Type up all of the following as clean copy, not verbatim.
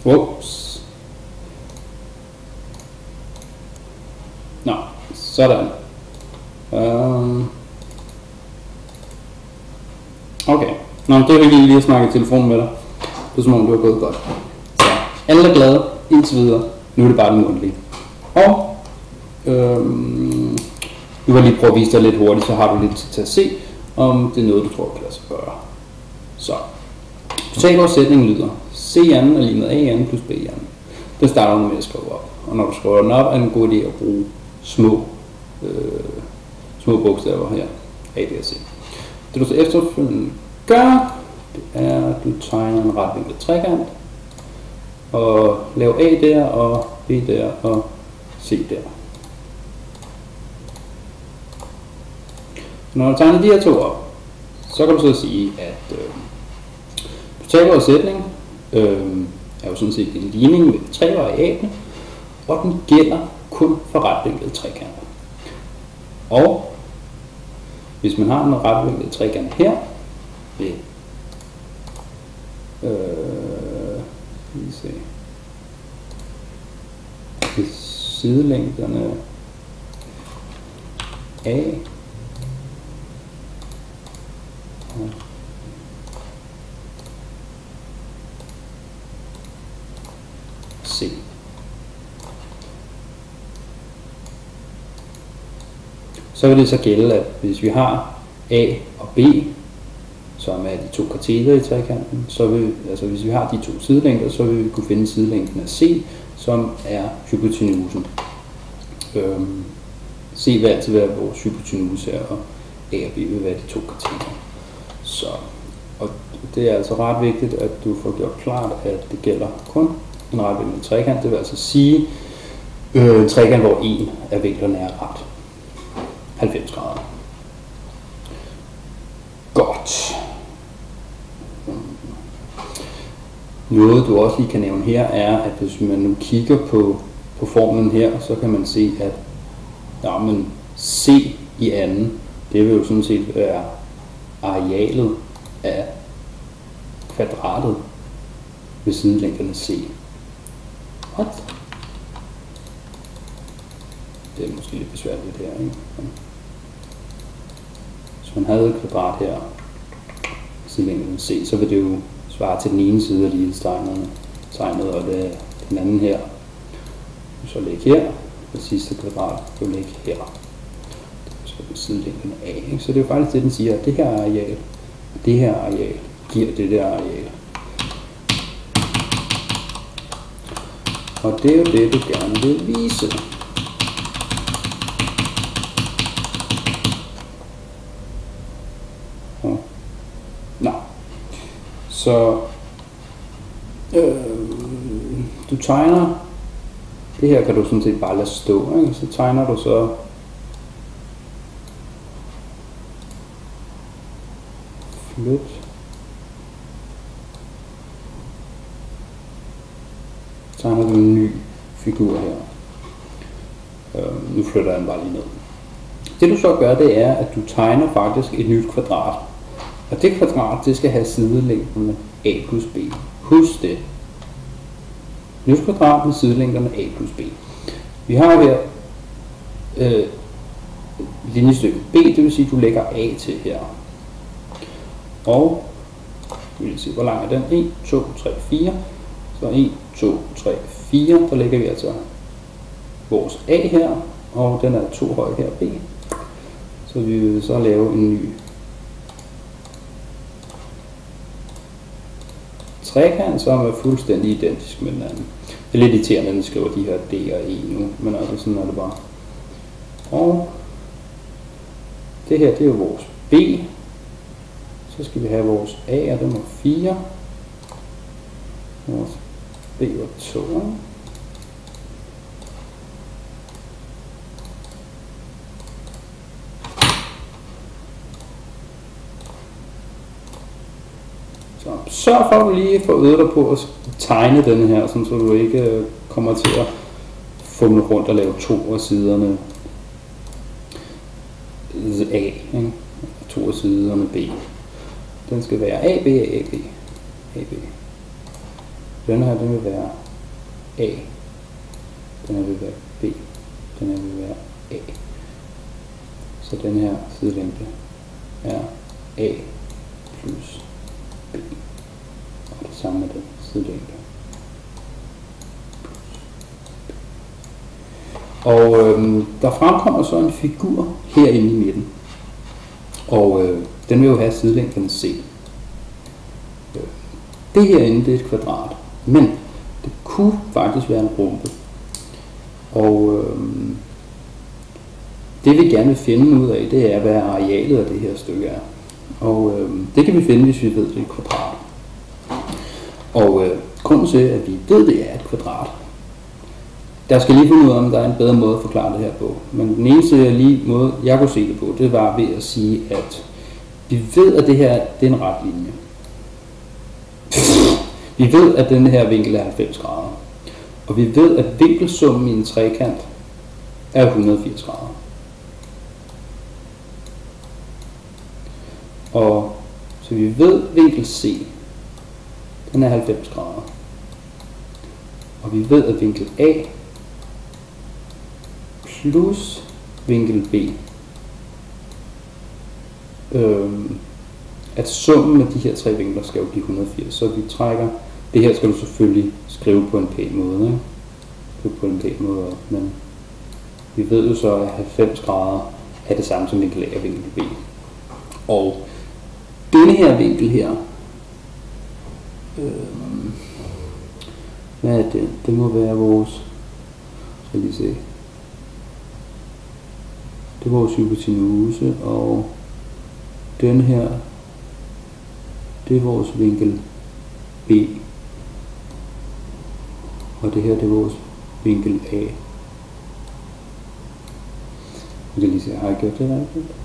Ups. Nå, sådan. Okay. Nå, det er virkelig lige at snakke i telefonen med dig. Det er som om du har gået godt. Så, alle er glade, indtil videre. Nu er det bare den mundtlige. Og nu vil jeg lige prøve at vise dig lidt hurtigt, så har du lidt til at se, om det er noget, du tror kan lade sig gøre. Så, Pythagoras-sætningen lyder: C anden er lige med A anden plus B anden. Den starter du med at skrive op. Og når du skriver den op, er det en god idé at bruge små bogstaver her. A, B og C. Det du så efterfølgende gør, det er, at du tegner en retvinklet trekant, og laver A der, og B der, og C der. Når du tegner de her to op, så kan du så sige, at Pythagoras sætning er jo sådan set en ligning med tre variable, og den gælder kun for retvinklede trekanter. Og hvis man har en retvinklet trekant her, ved sidelængderne A og C. Så vil det så gælde, at hvis vi har A og B, som er de to kateter i trekanten, så vil, altså hvis vi har de to sidelængder, så vil vi kunne finde sidelængden af C, som er hypotenusen. C vil altid være vores hypotenuse her, og A og B vil være de to kateter. Så, og det er altså ret vigtigt, at du får gjort klart, at det gælder kun en retvinklet trekant. Det vil altså sige en trekant, hvor en af vinklerne er ret. 90 grader. Godt. Noget du også lige kan nævne her er, at hvis man nu kigger på formlen her, så kan man se, at men C i anden, det vil jo sådan set være arealet af kvadratet ved sidelængderne C. What? Det er måske lidt besværligt her, ikke? Hvis man havde et kvadrat her, sidelængden C, så vil det jo svare til den ene side af lighedstegnet, og den anden her. Så lægge her, og sidste kvadrat vil lægge her. Så er det sidelængden A, ikke? Så det er jo faktisk det, den siger, at det her areal, og det her areal, giver det der areal. Og det er jo det, du gerne vil vise. Nå. Så du tegner, det her kan du sådan set bare lade stå, ikke? Så tegner du så flyt tegner du en ny figur her. Nu flytter jeg den bare lige ned. Det du så gør, det er, at du tegner faktisk et nyt kvadrat. Og det kvadrat, det skal have sidelængderne A plus B. Husk det. Nyt kvadrat med sidelængderne A plus B. Vi har jo her linjestykke B, det vil sige, at du lægger A til her. Og vi vil se, hvor lang er den? 1, 2, 3, 4. Så 1, 2, 3, 4. Der lægger vi altså vores A her, og den er 2 høj her, B. Så vi vil så lave en ny trekant, som er fuldstændig identisk med den anden. Det er lidt irriterende, at den skriver de her D og E nu, men altså sådan er det bare. Og det her, det er jo vores B. Så skal vi have vores A, og den var 4. Vores B var 2. Sørg for, at du lige får øvet dig på at tegne denne her, så du ikke kommer til at fumle rundt og lave 2 af siderne A, ikke? 2 af siderne B. Den skal være A, B, A, B, A, B. Den her, den vil være A. Den her vil være B. Den her vil være A. Så den her sidelængde er A plus B. Og det samme med den sidelængde. Og der fremkommer så en figur herinde i midten. Og den vil jo have sidelængden C. Det herinde, det er et kvadrat. Men det kunne faktisk være en rhombe. Og det vi gerne vil finde ud af, det er, hvad arealet af det her stykke er. Og det kan vi finde, hvis vi ved, det er et kvadrat. Og grunden til, at vi ved, det er et kvadrat, der skal lige finde ud af, om der er en bedre måde at forklare det her på. Men den eneste måde, jeg kunne se det på, det var ved at sige, at vi ved, at det her det er en ret linje. Vi ved, at den her vinkel er 90 grader. Og vi ved, at vinkelsummen i en trekant er 180 grader. Og så vi ved, at vinkel C, den er 90 grader. Og vi ved, at vinkel A plus vinkel B, at summen af de her tre vinkler skal jo blive 180. Så vi trækker, det her skal du selvfølgelig skrive på en pæn måde, ikke? På en pæn måde, men vi ved jo så, at 90 grader er det samme som vinkel A og vinkel B. Og denne her vinkel her, hvad er det? Det må være vores, skal lige se, det er vores hypotenuse, og den her, det er vores vinkel B, og det her, det er vores vinkel A. Jeg kan lige se, har jeg gjort det rigtigt?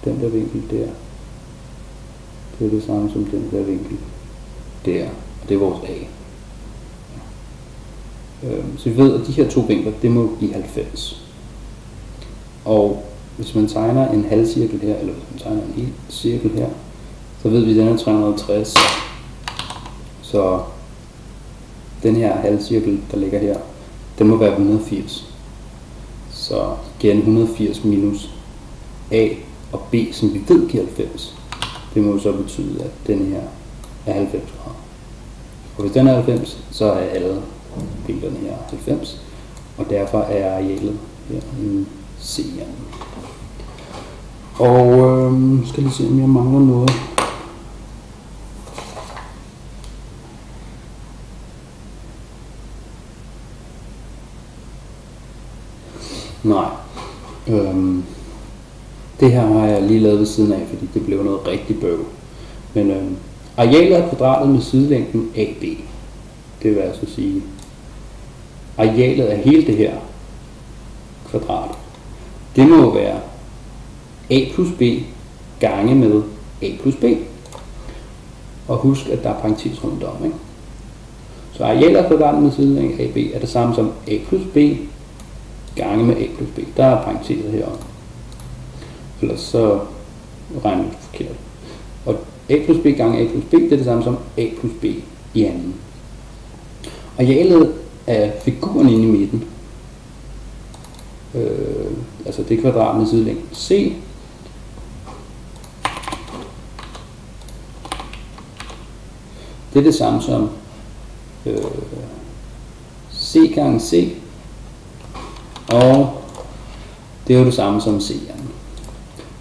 Den der vinkel der, det er det samme som den der vinkel der, og det er vores A. Så vi ved, at de her to vinkler, det må give 90. Og hvis man tegner en halvcirkel her, eller hvis man tegner en hel cirkel her, så ved vi, at den er 360. Så den her halvcirkel, der ligger her, den må være 180. Så igen 180 minus A og B, som vi ved giver 90. Det må så betyde, at den her er 90 grader. Og hvis den er 90, så er alle vinklerne her 90. Og derfor er arealet her en C. Og skal lige se, om jeg mangler noget. Nej. Det her har jeg lige lavet ved siden af, fordi det blev noget rigtig bøv. Men arealet af kvadratet med sidelængden AB. Det vil altså sige, arealet af hele det her kvadrat, det må være A plus B gange med A plus B. Og husk, at der er parentes rundt om, ikke? Så arealet af kvadratet med sidelængden AB er det samme som A plus B gange med A plus B. Der er parenteser heroppe. Ellers så regner vi forkert. Og A plus B gange A plus B, det er det samme som A plus B i anden. Arealet af figuren inde i midten, altså det kvadrat med sidelængden C, det er det samme som C gange C, og det er jo det samme som C.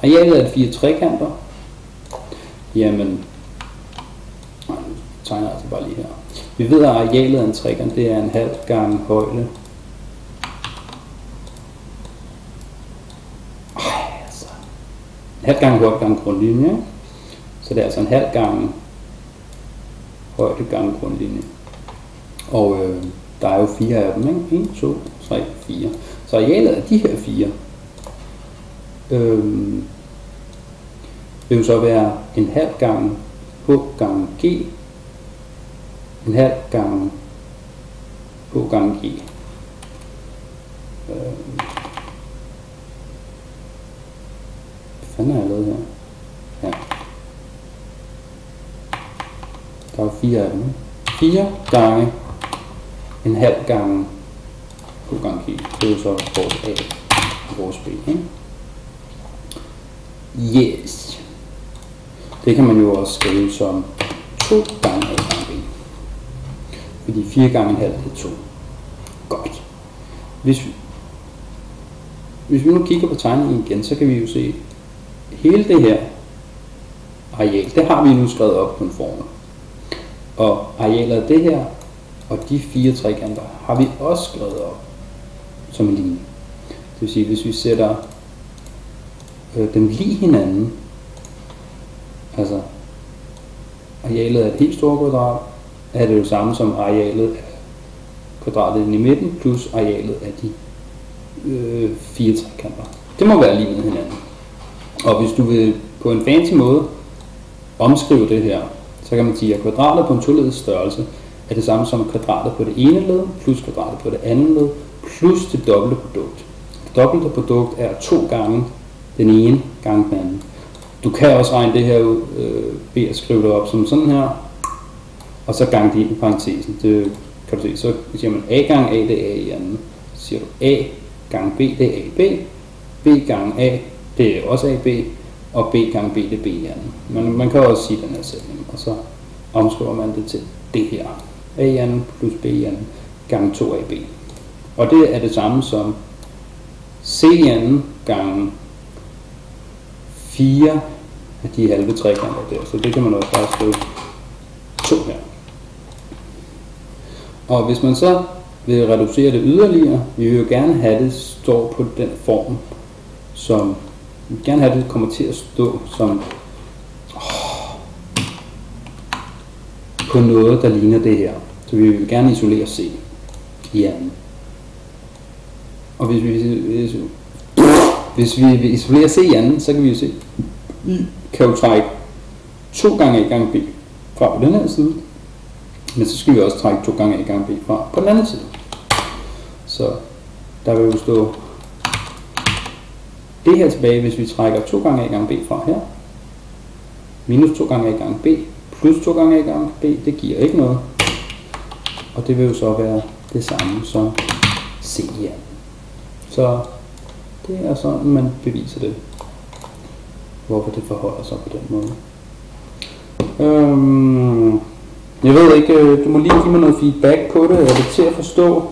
Arealet af de fire trekanter, jamen, nu tegner jeg altså bare lige her. Vi ved, at arealet af en trekant, det er en halv gange højde. Altså. En halv gange højde gange grundlinje. Så det er altså en halv gange højde gange grundlinje. Og der er jo 4 af dem, ikke? 1, 2, 3, 4. Så arealet af de her 4 vil jo så være en halv gange H gange G, en halv gange H gange G. Hvad fanden har jeg lavet her? Ja. Der er 4 af dem. 4 gange en halv gange 2 gange pi. Det er jo så vores A og vores B. Ikke? Yes. Det kan man jo også skrive som 2 gange A gange B. Fordi 4 gange en halv er 2. Godt. Hvis vi nu kigger på tegningen igen, så kan vi jo se hele det her areal. Det har vi nu skrevet op på en formel. Og arealet af det her og de 4 trekanter har vi også skrevet op som en linje. Det vil sige, hvis vi sætter dem lige hinanden, altså arealet af et helt stort kvadrat, er det jo samme som arealet af kvadratet i midten plus arealet af de 4 trekanter. Det må være lige med hinanden. Og hvis du vil på en fancy måde omskrive det her, så kan man sige, at kvadratet på en toledet størrelse er det samme som kvadratet på det ene led plus kvadratet på det andet led plus det dobbelte produkt. Det dobbelte produkt er 2 gange den ene gange den anden. Du kan også regne det her ud ved at skrive det op som sådan her, og så gange det i parentesen. Det kan du se. Så siger man A gange A, det er A i anden. Så siger du A gange B, det er AB. B gange A, det er også AB. Og B gange B, det er B i anden. Men man kan også sige den her sætning, og så omskriver man det til det her. A i anden plus B i anden gange 2AB. Og det er det samme som C i anden gange 4 af de halve trekanter der. Så det kan man også bare skrive 2 her. Og hvis man så vil reducere det yderligere, vi vil jo gerne have det står på den form, som vi vil gerne have det kommer til at stå som på noget, der ligner det her. Så vi vil gerne isolere C i anden. Og hvis vi vil isolere C i anden, så kan vi jo se, vi kan jo trække 2 gange A gange B fra på den her side, men så skal vi også trække 2 gange A gange B fra på den anden side. Så der vil jo stå det her tilbage, hvis vi trækker 2 gange A gange B fra her, minus 2 gange A gange B, plus 2 gange A gange B, det giver ikke noget. Og det vil jo så være det samme som C i anden. Så det er sådan, man beviser det, hvorfor det forholder sig på den måde. Jeg ved ikke, du må lige give mig noget feedback på det. Er det til at forstå?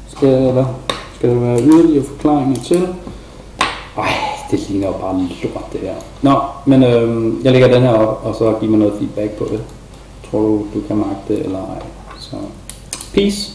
Skal der være yderligere forklaringer til? Ej, det ligner jo bare lort det her. Nå, men jeg lægger den her op, og så giver mig noget feedback på det. Tror du kan magte det eller ej? Så peace.